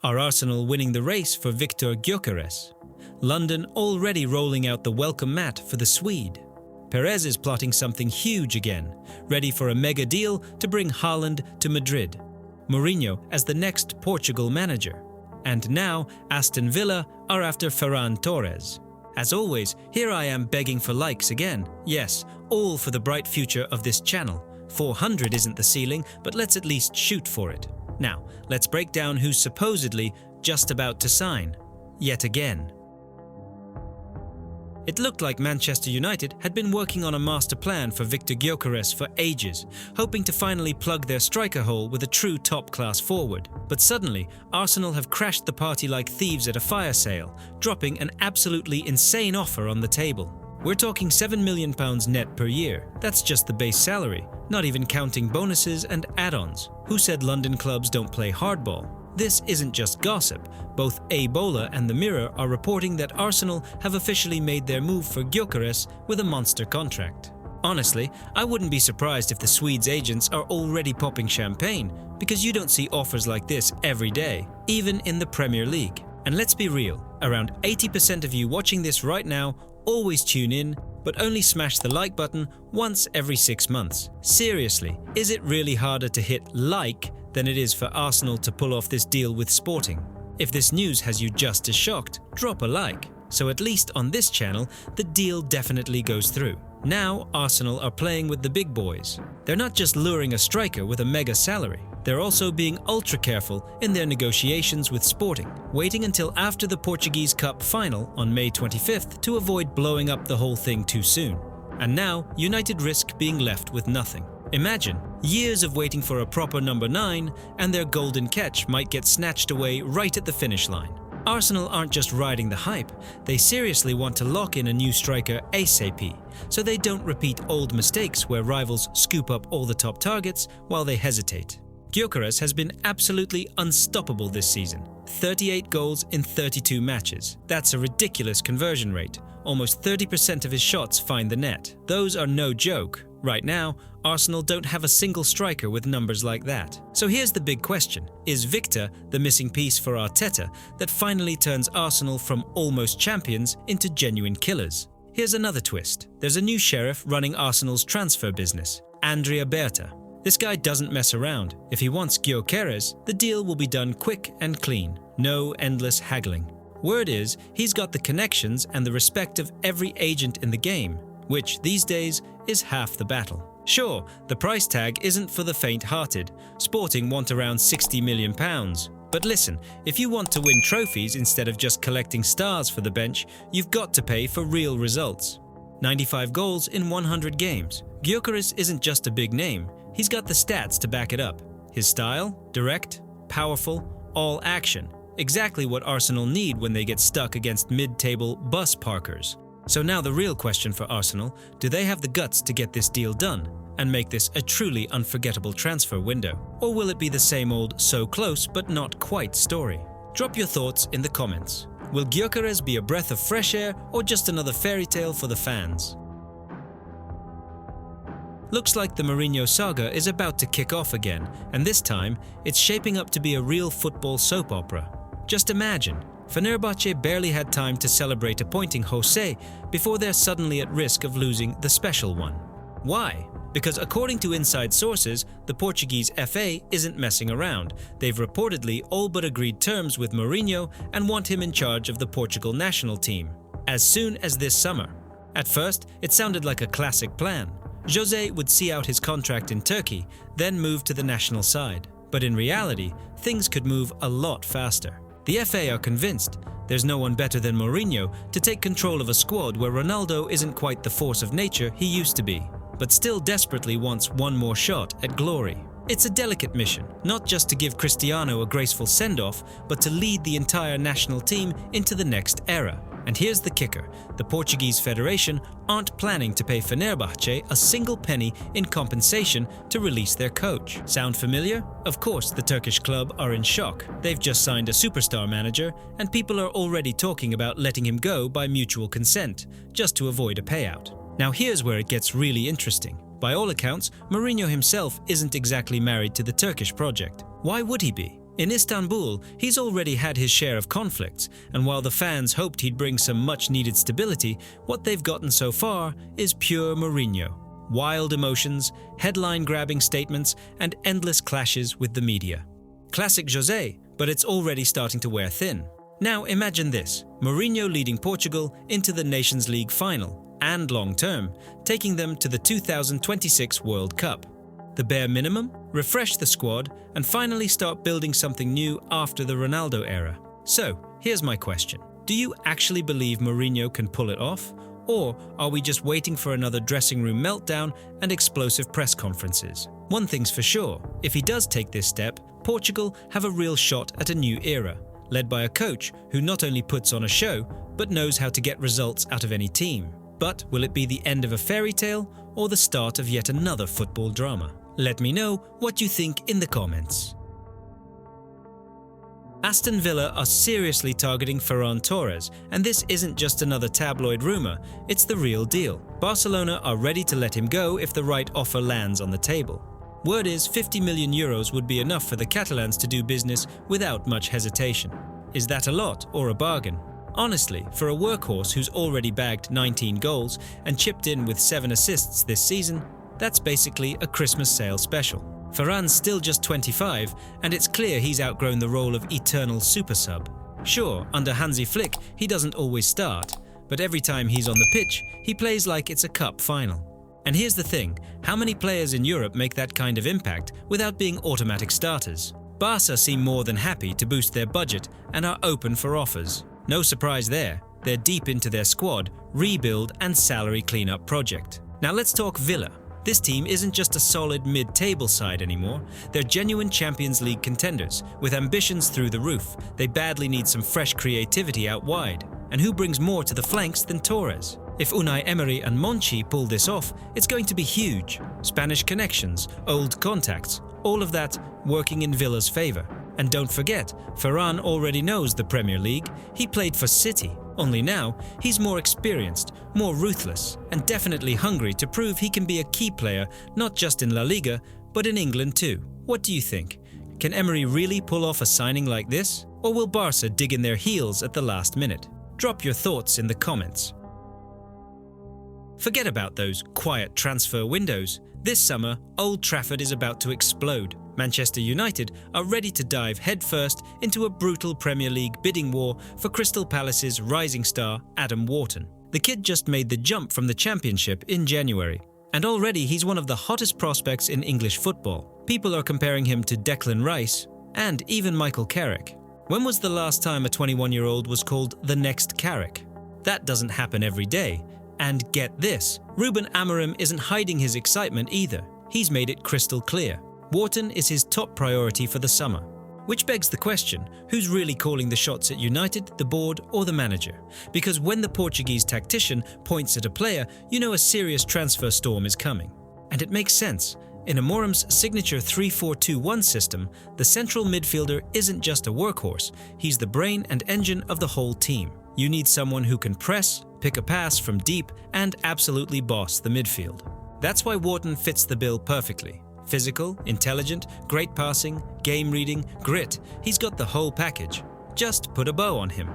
Are Arsenal winning the race for Viktor Gyökeres? London already rolling out the welcome mat for the Swede. Pérez is plotting something huge again, ready for a mega deal to bring Haaland to Madrid. Mourinho as the next Portugal manager. And now Aston Villa are after Ferran Torres. As always, here I am begging for likes again. Yes, all for the bright future of this channel. 400 isn't the ceiling, but let's at least shoot for it. Now, let's break down who's supposedly just about to sign. Yet again. It looked like Manchester United had been working on a master plan for Viktor Gyökeres for ages, hoping to finally plug their striker hole with a true top-class forward. But suddenly, Arsenal have crashed the party like thieves at a fire sale, dropping an absolutely insane offer on the table. We're talking £7 million net per year. That's just the base salary, not even counting bonuses and add-ons. Who said London clubs don't play hardball? This isn't just gossip. Both A-Bola and The Mirror are reporting that Arsenal have officially made their move for Gyökeres with a monster contract. Honestly, I wouldn't be surprised if the Swedes' agents are already popping champagne, because you don't see offers like this every day, even in the Premier League. And let's be real, around 80% of you watching this right now always tune in, but only smash the like button once every 6 months. Seriously, is it really harder to hit like than it is for Arsenal to pull off this deal with Sporting? If this news has you just as shocked, drop a like. So at least on this channel, the deal definitely goes through. Now Arsenal are playing with the big boys. They're not just luring a striker with a mega salary. They're also being ultra careful in their negotiations with Sporting, waiting until after the Portuguese Cup final on May 25th to avoid blowing up the whole thing too soon. And now United risk being left with nothing. Imagine years of waiting for a proper number 9 and their golden catch might get snatched away right at the finish line. Arsenal aren't just riding the hype, they seriously want to lock in a new striker ASAP, so they don't repeat old mistakes where rivals scoop up all the top targets while they hesitate. Gyökeres has been absolutely unstoppable this season. 38 goals in 32 matches. That's a ridiculous conversion rate. Almost 30% of his shots find the net. Those are no joke. Right now, Arsenal don't have a single striker with numbers like that. So here's the big question. Is Viktor the missing piece for Arteta that finally turns Arsenal from almost champions into genuine killers? Here's another twist. There's a new sheriff running Arsenal's transfer business, Andrea Berta. This guy doesn't mess around. If he wants Gyökeres, the deal will be done quick and clean. No endless haggling. Word is, he's got the connections and the respect of every agent in the game, which these days is half the battle. Sure, the price tag isn't for the faint-hearted. Sporting want around £60 million. But listen, if you want to win trophies instead of just collecting stars for the bench, you've got to pay for real results. 95 goals in 100 games. Gyökeres isn't just a big name. He's got the stats to back it up. His style? Direct, powerful, all action. Exactly what Arsenal need when they get stuck against mid-table bus parkers. So now the real question for Arsenal, do they have the guts to get this deal done and make this a truly unforgettable transfer window? Or will it be the same old so close but not quite story? Drop your thoughts in the comments. Will Gyökeres be a breath of fresh air or just another fairy tale for the fans? Looks like the Mourinho saga is about to kick off again, and this time it's shaping up to be a real football soap opera. Just imagine, Fenerbahce barely had time to celebrate appointing Jose before they're suddenly at risk of losing the special one. Why? Because according to inside sources, the Portuguese FA isn't messing around. They've reportedly all but agreed terms with Mourinho and want him in charge of the Portugal national team as soon as this summer. At first, it sounded like a classic plan. Jose would see out his contract in Turkey, then move to the national side. But in reality, things could move a lot faster. The FA are convinced there's no one better than Mourinho to take control of a squad where Ronaldo isn't quite the force of nature he used to be, but still desperately wants one more shot at glory. It's a delicate mission, not just to give Cristiano a graceful send-off, but to lead the entire national team into the next era. And here's the kicker, the Portuguese Federation aren't planning to pay Fenerbahce a single penny in compensation to release their coach. Sound familiar? Of course, the Turkish club are in shock. They've just signed a superstar manager, and people are already talking about letting him go by mutual consent, just to avoid a payout. Now here's where it gets really interesting. By all accounts, Mourinho himself isn't exactly married to the Turkish project. Why would he be? In Istanbul, he's already had his share of conflicts, and while the fans hoped he'd bring some much-needed stability, what they've gotten so far is pure Mourinho. Wild emotions, headline-grabbing statements, and endless clashes with the media. Classic José, but it's already starting to wear thin. Now imagine this, Mourinho leading Portugal into the Nations League final, and long-term, taking them to the 2026 World Cup. The bare minimum? Refresh the squad and finally start building something new after the Ronaldo era. So, here's my question. Do you actually believe Mourinho can pull it off? Or are we just waiting for another dressing room meltdown and explosive press conferences? One thing's for sure, if he does take this step, Portugal have a real shot at a new era, led by a coach who not only puts on a show, but knows how to get results out of any team. But will it be the end of a fairy tale or the start of yet another football drama? Let me know what you think in the comments. Aston Villa are seriously targeting Ferran Torres, and this isn't just another tabloid rumour, it's the real deal. Barcelona are ready to let him go if the right offer lands on the table. Word is 50 million euros would be enough for the Catalans to do business without much hesitation. Is that a lot or a bargain? Honestly, for a workhorse who's already bagged 19 goals and chipped in with 7 assists this season, that's basically a Christmas sale special. Ferran's still just 25, and it's clear he's outgrown the role of eternal super sub. Sure, under Hansi Flick, he doesn't always start, but every time he's on the pitch, he plays like it's a cup final. And here's the thing, how many players in Europe make that kind of impact without being automatic starters? Barca seem more than happy to boost their budget and are open for offers. No surprise there, they're deep into their squad, rebuild and salary cleanup project. Now let's talk Villa. This team isn't just a solid mid-table side anymore, they're genuine Champions League contenders, with ambitions through the roof. They badly need some fresh creativity out wide. And who brings more to the flanks than Torres? If Unai Emery and Monchi pull this off, it's going to be huge. Spanish connections, old contacts, all of that working in Villa's favour. And don't forget, Ferran already knows the Premier League. He played for City. Only now, he's more experienced, more ruthless, and definitely hungry to prove he can be a key player not just in La Liga, but in England too. What do you think? Can Emery really pull off a signing like this? Or will Barca dig in their heels at the last minute? Drop your thoughts in the comments. Forget about those quiet transfer windows. This summer, Old Trafford is about to explode. Manchester United are ready to dive headfirst into a brutal Premier League bidding war for Crystal Palace's rising star Adam Wharton. The kid just made the jump from the Championship in January, and already he's one of the hottest prospects in English football. People are comparing him to Declan Rice and even Michael Carrick. When was the last time a 21-year-old was called the next Carrick? That doesn't happen every day. And get this, Ruben Amorim isn't hiding his excitement either. He's made it crystal clear. Wharton is his top priority for the summer. Which begs the question, who's really calling the shots at United, the board or the manager? Because when the Portuguese tactician points at a player, you know a serious transfer storm is coming. And it makes sense. In Amorim's signature 3-4-2-1 system, the central midfielder isn't just a workhorse, he's the brain and engine of the whole team. You need someone who can press, pick a pass from deep, and absolutely boss the midfield. That's why Wharton fits the bill perfectly. Physical, intelligent, great passing, game reading, grit. He's got the whole package. Just put a bow on him.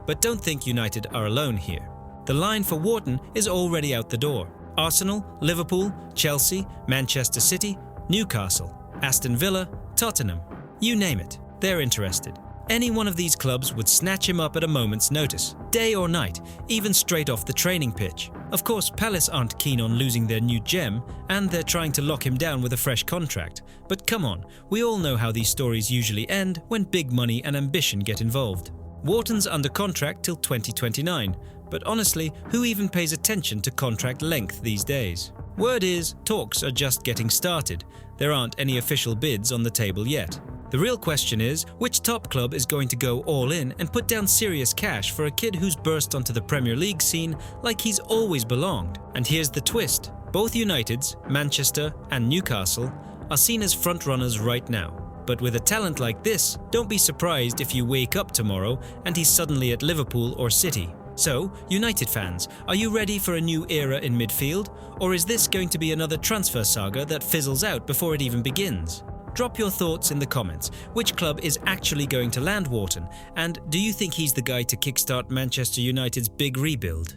But don't think United are alone here. The line for Wharton is already out the door. Arsenal, Liverpool, Chelsea, Manchester City, Newcastle, Aston Villa, Tottenham. You name it, they're interested. Any one of these clubs would snatch him up at a moment's notice, day or night, even straight off the training pitch. Of course, Palace aren't keen on losing their new gem, and they're trying to lock him down with a fresh contract. But come on, we all know how these stories usually end when big money and ambition get involved. Wharton's under contract till 2029, but honestly, who even pays attention to contract length these days? Word is, talks are just getting started. There aren't any official bids on the table yet. The real question is, which top club is going to go all in and put down serious cash for a kid who's burst onto the Premier League scene like he's always belonged? And here's the twist. Both United's, Manchester and Newcastle, are seen as frontrunners right now. But with a talent like this, don't be surprised if you wake up tomorrow and he's suddenly at Liverpool or City. So, United fans, are you ready for a new era in midfield? Or is this going to be another transfer saga that fizzles out before it even begins? Drop your thoughts in the comments. Which club is actually going to land Wharton? And do you think he's the guy to kickstart Manchester United's big rebuild?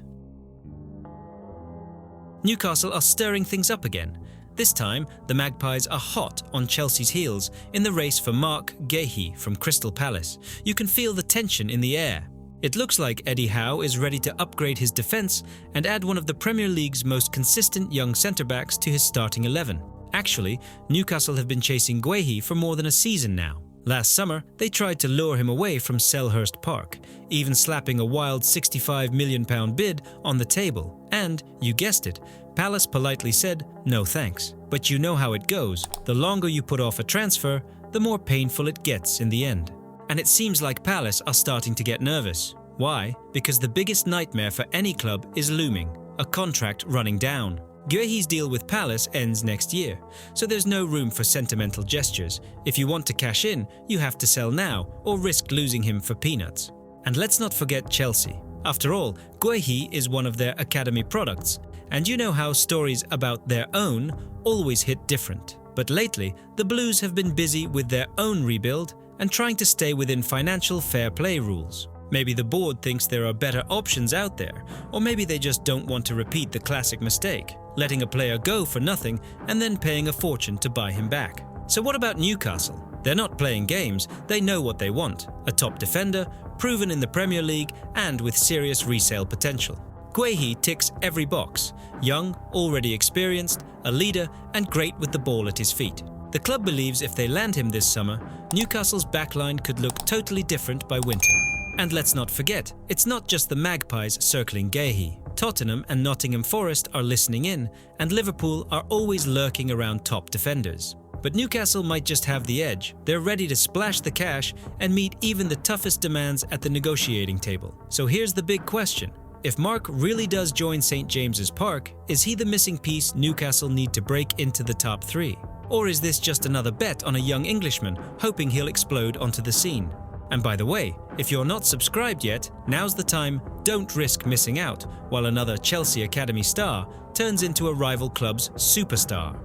Newcastle are stirring things up again. This time, the Magpies are hot on Chelsea's heels in the race for Marc Guéhi from Crystal Palace. You can feel the tension in the air. It looks like Eddie Howe is ready to upgrade his defence and add one of the Premier League's most consistent young centre-backs to his starting 11. Actually, Newcastle have been chasing Guéhi for more than a season now. Last summer, they tried to lure him away from Selhurst Park, even slapping a wild £65 million bid on the table. And, you guessed it, Palace politely said, no thanks. But you know how it goes. The longer you put off a transfer, the more painful it gets in the end. And it seems like Palace are starting to get nervous. Why? Because the biggest nightmare for any club is looming, a contract running down. Guéhi's deal with Palace ends next year, so there's no room for sentimental gestures. If you want to cash in, you have to sell now or risk losing him for peanuts. And let's not forget Chelsea. After all, Guéhi is one of their academy products, and you know how stories about their own always hit different. But lately, the Blues have been busy with their own rebuild and trying to stay within financial fair play rules. Maybe the board thinks there are better options out there, or maybe they just don't want to repeat the classic mistake, letting a player go for nothing and then paying a fortune to buy him back. So what about Newcastle? They're not playing games, they know what they want. A top defender, proven in the Premier League and with serious resale potential. Guéhi ticks every box. Young, already experienced, a leader and great with the ball at his feet. The club believes if they land him this summer, Newcastle's backline could look totally different by winter. And let's not forget, it's not just the Magpies circling Guéhi. Tottenham and Nottingham Forest are listening in, and Liverpool are always lurking around top defenders. But Newcastle might just have the edge. They're ready to splash the cash and meet even the toughest demands at the negotiating table. So here's the big question. If Marc really does join St James's Park, is he the missing piece Newcastle need to break into the top 3? Or is this just another bet on a young Englishman, hoping he'll explode onto the scene? And by the way, if you're not subscribed yet, now's the time. Don't risk missing out while another Chelsea Academy star turns into a rival club's superstar.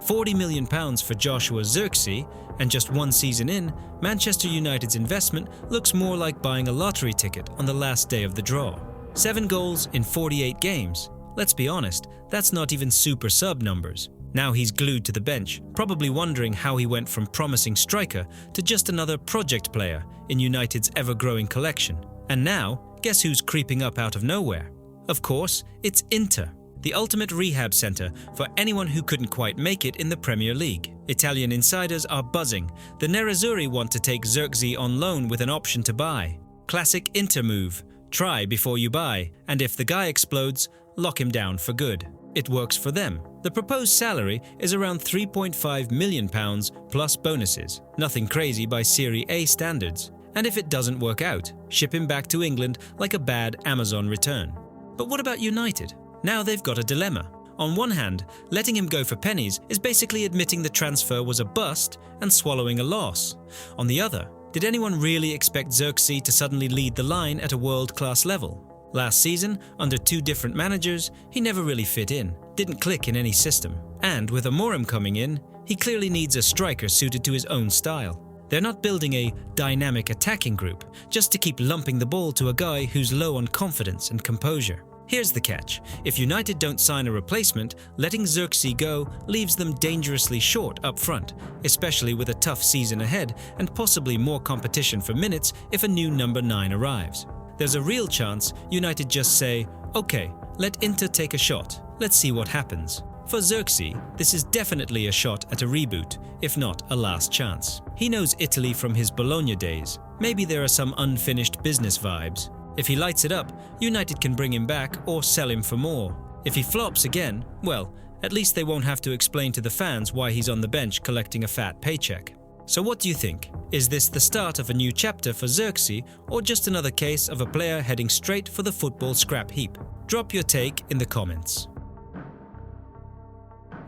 £40 million for Joshua Zirkzee, and just one season in, Manchester United's investment looks more like buying a lottery ticket on the last day of the draw. 7 goals in 48 games. Let's be honest, that's not even super sub numbers. Now he's glued to the bench, probably wondering how he went from promising striker to just another project player in United's ever-growing collection. And now, guess who's creeping up out of nowhere? Of course, it's Inter, the ultimate rehab centre for anyone who couldn't quite make it in the Premier League. Italian insiders are buzzing. The Nerazzurri want to take Zirkzee on loan with an option to buy. Classic Inter move. Try before you buy, and if the guy explodes, lock him down for good. It works for them. The proposed salary is around £3.5 million plus bonuses. Nothing crazy by Serie A standards. And if it doesn't work out, ship him back to England like a bad Amazon return. But what about United? Now they've got a dilemma. On one hand, letting him go for pennies is basically admitting the transfer was a bust and swallowing a loss. On the other, did anyone really expect Zirkzee to suddenly lead the line at a world-class level? Last season, under 2 different managers, he never really fit in, didn't click in any system. And with Amorim coming in, he clearly needs a striker suited to his own style. They're not building a dynamic attacking group, just to keep lumping the ball to a guy who's low on confidence and composure. Here's the catch. If United don't sign a replacement, letting Zirkzee go leaves them dangerously short up front, especially with a tough season ahead and possibly more competition for minutes if a new number 9 arrives. There's a real chance United just say, okay, let Inter take a shot, let's see what happens. For Zirkzee, this is definitely a shot at a reboot, if not a last chance. He knows Italy from his Bologna days. Maybe there are some unfinished business vibes. If he lights it up, United can bring him back or sell him for more. If he flops again, well, at least they won't have to explain to the fans why he's on the bench collecting a fat paycheck. So what do you think? Is this the start of a new chapter for Zirkzee, or just another case of a player heading straight for the football scrap heap? Drop your take in the comments.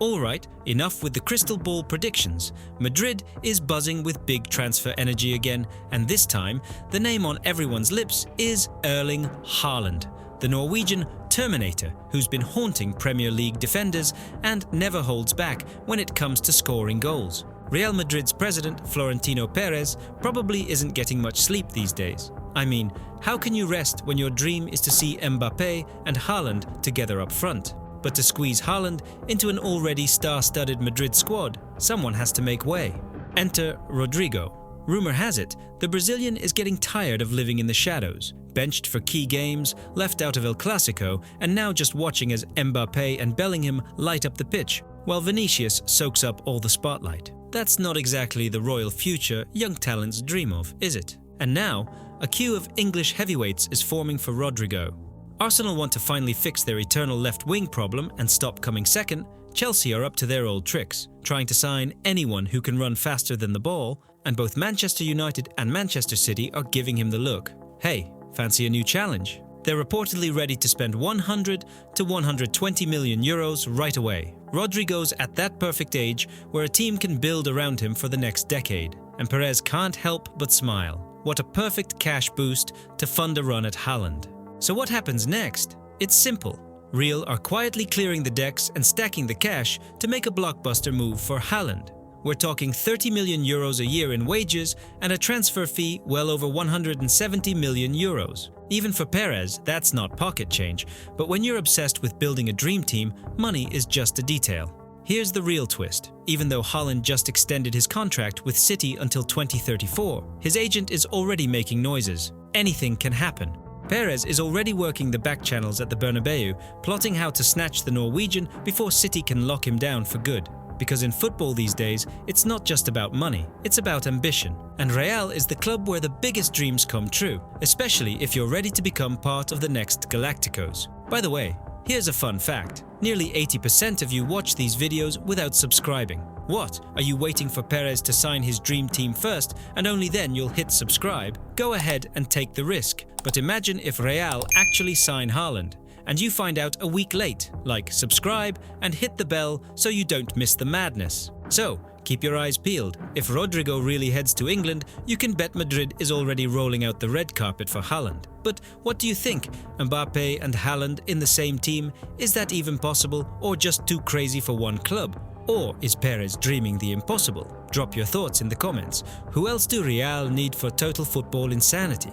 Alright, enough with the crystal ball predictions. Madrid is buzzing with big transfer energy again, and this time, the name on everyone's lips is Erling Haaland. the Norwegian Terminator, who's been haunting Premier League defenders and never holds back when it comes to scoring goals. Real Madrid's president, Florentino Pérez, probably isn't getting much sleep these days. I mean, how can you rest when your dream is to see Mbappé and Haaland together up front? But to squeeze Haaland into an already star-studded Madrid squad, someone has to make way. Enter Rodrigo. Rumor has it, the Brazilian is getting tired of living in the shadows, benched for key games, left out of El Clasico, and now just watching as Mbappé and Bellingham light up the pitch, while Vinicius soaks up all the spotlight. That's not exactly the royal future young talents dream of, is it? And now, a queue of English heavyweights is forming for Rodrigo. Arsenal want to finally fix their eternal left-wing problem and stop coming second. Chelsea are up to their old tricks, trying to sign anyone who can run faster than the ball, and both Manchester United and Manchester City are giving him the look. Hey, fancy a new challenge? They're reportedly ready to spend 100 to 120 million euros right away. Rodrigo's at that perfect age where a team can build around him for the next decade, and Pérez can't help but smile. What a perfect cash boost to fund a run at Haaland. So what happens next? It's simple. Real are quietly clearing the decks and stacking the cash to make a blockbuster move for Haaland. We're talking 30 million euros a year in wages and a transfer fee well over 170 million euros. Even for Pérez, that's not pocket change, but when you're obsessed with building a dream team, money is just a detail. Here's the real twist. Even though Haaland just extended his contract with City until 2034, his agent is already making noises. Anything can happen. Pérez is already working the back channels at the Bernabeu, plotting how to snatch the Norwegian before City can lock him down for good. Because in football these days, it's not just about money, it's about ambition. And Real is the club where the biggest dreams come true, especially if you're ready to become part of the next Galacticos. By the way, here's a fun fact. Nearly 80% of you watch these videos without subscribing. What? Are you waiting for Pérez to sign his dream team first and only then you'll hit subscribe? Go ahead and take the risk. But imagine if Real actually sign Haaland and you find out a week late. Like, subscribe and hit the bell so you don't miss the madness. So, keep your eyes peeled. If Rodrigo really heads to England, you can bet Madrid is already rolling out the red carpet for Haaland. But what do you think? Mbappé and Haaland in the same team? Is that even possible, or just too crazy for one club? Or is Pérez dreaming the impossible? Drop your thoughts in the comments. Who else do Real need for total football insanity?